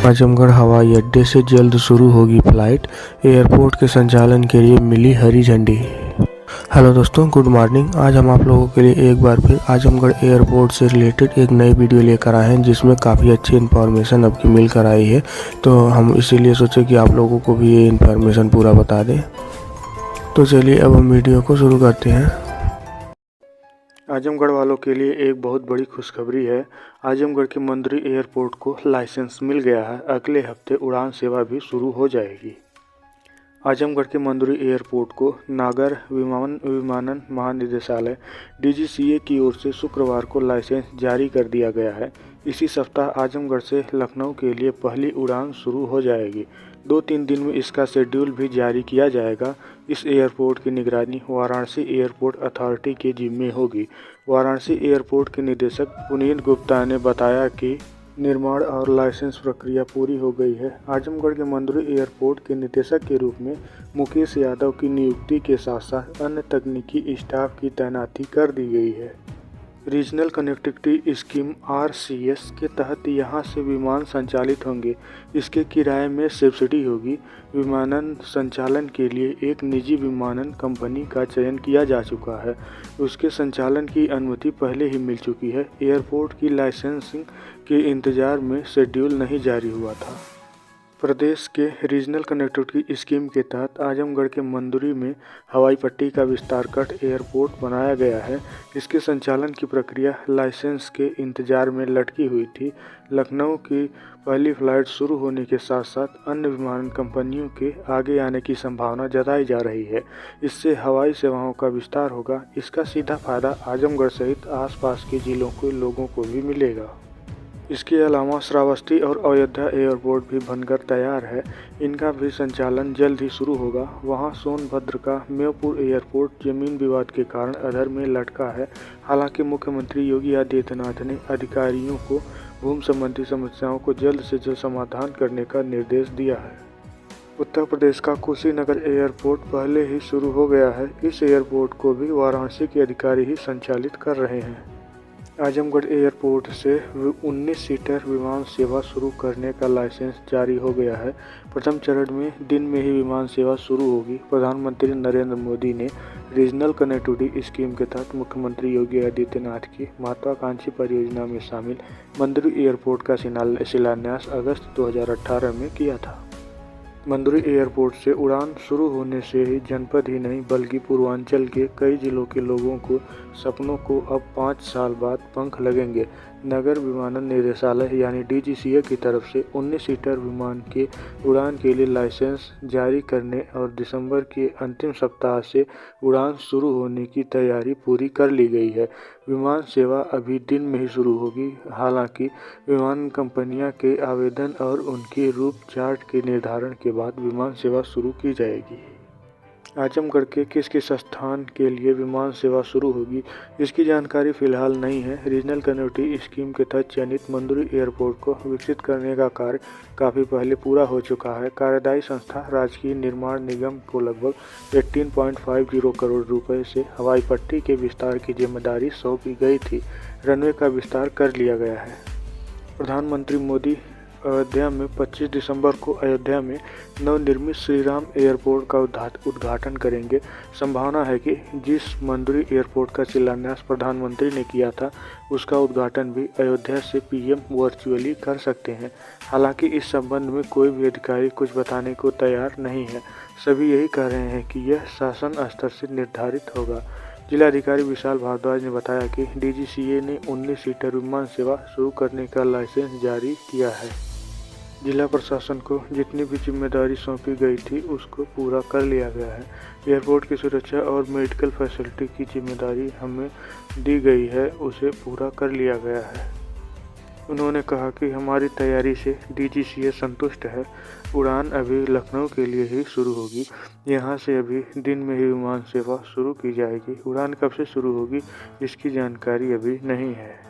आजमगढ़ हवाई अड्डे से जल्द शुरू होगी फ्लाइट, एयरपोर्ट के संचालन के लिए मिली हरी झंडी। हेलो दोस्तों, गुड मॉर्निंग। आज हम आप लोगों के लिए एक बार फिर आजमगढ़ एयरपोर्ट से रिलेटेड एक नई वीडियो लेकर आए हैं, जिसमें काफ़ी अच्छी इन्फॉर्मेशन आपकी मिल कर आई है। तो हम इसीलिए सोचे कि आप लोगों को भी ये इन्फॉर्मेशन पूरा बता दें। तो चलिए अब हम वीडियो को शुरू करते हैं। आजमगढ़ वालों के लिए एक बहुत बड़ी खुशखबरी है। आजमगढ़ के मंदरी एयरपोर्ट को लाइसेंस मिल गया है। अगले हफ्ते उड़ान सेवा भी शुरू हो जाएगी। आजमगढ़ के मंदरी एयरपोर्ट को नागर विमानन महानिदेशालय DGCA की ओर से शुक्रवार को लाइसेंस जारी कर दिया गया है। इसी सप्ताह आजमगढ़ से लखनऊ के लिए पहली उड़ान शुरू हो जाएगी। 2-3 दिन में इसका शेड्यूल भी जारी किया जाएगा। इस एयरपोर्ट की निगरानी वाराणसी एयरपोर्ट अथॉरिटी के जिम्मे होगी। वाराणसी एयरपोर्ट के निदेशक पुनीत गुप्ता ने बताया कि निर्माण और लाइसेंस प्रक्रिया पूरी हो गई है। आजमगढ़ के मंदरी एयरपोर्ट के निदेशक के रूप में मुकेश यादव की नियुक्ति के साथ साथ अन्य तकनीकी स्टाफ की तैनाती कर दी गई है। रीजनल कनेक्टिविटी स्कीम RCS के तहत यहां से विमान संचालित होंगे। इसके किराए में सब्सिडी होगी। विमानन संचालन के लिए एक निजी विमानन कंपनी का चयन किया जा चुका है। उसके संचालन की अनुमति पहले ही मिल चुकी है। एयरपोर्ट की लाइसेंसिंग के इंतजार में शेड्यूल नहीं जारी हुआ था। प्रदेश के रीजनल कनेक्टिविटी स्कीम के तहत आजमगढ़ के मंदुरी में हवाई पट्टी का विस्तार कर एयरपोर्ट बनाया गया है। इसके संचालन की प्रक्रिया लाइसेंस के इंतजार में लटकी हुई थी। लखनऊ की पहली फ्लाइट शुरू होने के साथ साथ अन्य विमानन कंपनियों के आगे आने की संभावना जताई जा रही है। इससे हवाई सेवाओं का विस्तार होगा। इसका सीधा फायदा आजमगढ़ सहित आसपास के जिलों के लोगों को भी मिलेगा। इसके अलावा श्रावस्ती और अयोध्या एयरपोर्ट भी बनकर तैयार है। इनका भी संचालन जल्द ही शुरू होगा। वहां सोनभद्र का मेवपुर एयरपोर्ट जमीन विवाद के कारण अधर में लटका है। हालांकि मुख्यमंत्री योगी आदित्यनाथ ने अधिकारियों को भूमि संबंधी समस्याओं को जल्द से जल्द समाधान करने का निर्देश दिया है। उत्तर प्रदेश का कुशीनगर एयरपोर्ट पहले ही शुरू हो गया है। इस एयरपोर्ट को भी वाराणसी के अधिकारी ही संचालित कर रहे हैं। आजमगढ़ एयरपोर्ट से 19 सीटर विमान सेवा शुरू करने का लाइसेंस जारी हो गया है। प्रथम चरण में दिन में ही विमान सेवा शुरू होगी। प्रधानमंत्री नरेंद्र मोदी ने रीजनल कनेक्टिविटी स्कीम के तहत मुख्यमंत्री योगी आदित्यनाथ की महत्वाकांक्षी परियोजना में शामिल मंदरी एयरपोर्ट का शिलान्यास अगस्त 2018 में किया था। मंदरी एयरपोर्ट से उड़ान शुरू होने से ही जनपद ही नहीं बल्कि पूर्वांचल के कई जिलों के लोगों को सपनों को अब 5 साल बाद पंख लगेंगे। नगर विमानन निदेशालय यानी DGCA की तरफ से 19 सीटर विमान के उड़ान के लिए लाइसेंस जारी करने और दिसंबर के अंतिम सप्ताह से उड़ान शुरू होने की तैयारी पूरी कर ली गई है। विमान सेवा अभी दिन में ही शुरू होगी। हालांकि विमान कंपनियां के आवेदन और उनके रूट चार्ट के निर्धारण के बाद विमान सेवा शुरू की जाएगी। आजमगढ़ के किस किस स्थान के लिए विमान सेवा शुरू होगी, इसकी जानकारी फिलहाल नहीं है। रीजनल कनेक्टिविटी स्कीम के तहत चयनित मंदुरी एयरपोर्ट को विकसित करने का कार्य काफ़ी पहले पूरा हो चुका है। कार्यदायी संस्था राजकीय निर्माण निगम को लगभग 18.50 करोड़ रुपए से हवाई पट्टी के विस्तार की जिम्मेदारी सौंपी गई थी। रनवे का विस्तार कर लिया गया है। प्रधानमंत्री मोदी अयोध्या में 25 दिसंबर को अयोध्या में नवनिर्मित श्री राम एयरपोर्ट का उद्घाटन करेंगे। संभावना है कि जिस मंदुरी एयरपोर्ट का शिलान्यास प्रधानमंत्री ने किया था, उसका उद्घाटन भी अयोध्या से PM वर्चुअली कर सकते हैं। हालांकि इस संबंध में कोई भी अधिकारी कुछ बताने को तैयार नहीं है। सभी यही कह रहे हैं कि यह शासन स्तर से निर्धारित होगा। जिलाधिकारी विशाल भारद्वाज ने बताया कि DGCA ने 19 सीटर विमान सेवा शुरू करने का लाइसेंस जारी किया है। जिला प्रशासन को जितनी भी जिम्मेदारी सौंपी गई थी उसको पूरा कर लिया गया है। एयरपोर्ट की सुरक्षा और मेडिकल फैसिलिटी की जिम्मेदारी हमें दी गई है, उसे पूरा कर लिया गया है। उन्होंने कहा कि हमारी तैयारी से DGCA संतुष्ट है। उड़ान अभी लखनऊ के लिए ही शुरू होगी। यहां से अभी दिन में ही विमान सेवा शुरू की जाएगी। उड़ान कब से शुरू होगी, इसकी जानकारी अभी नहीं है।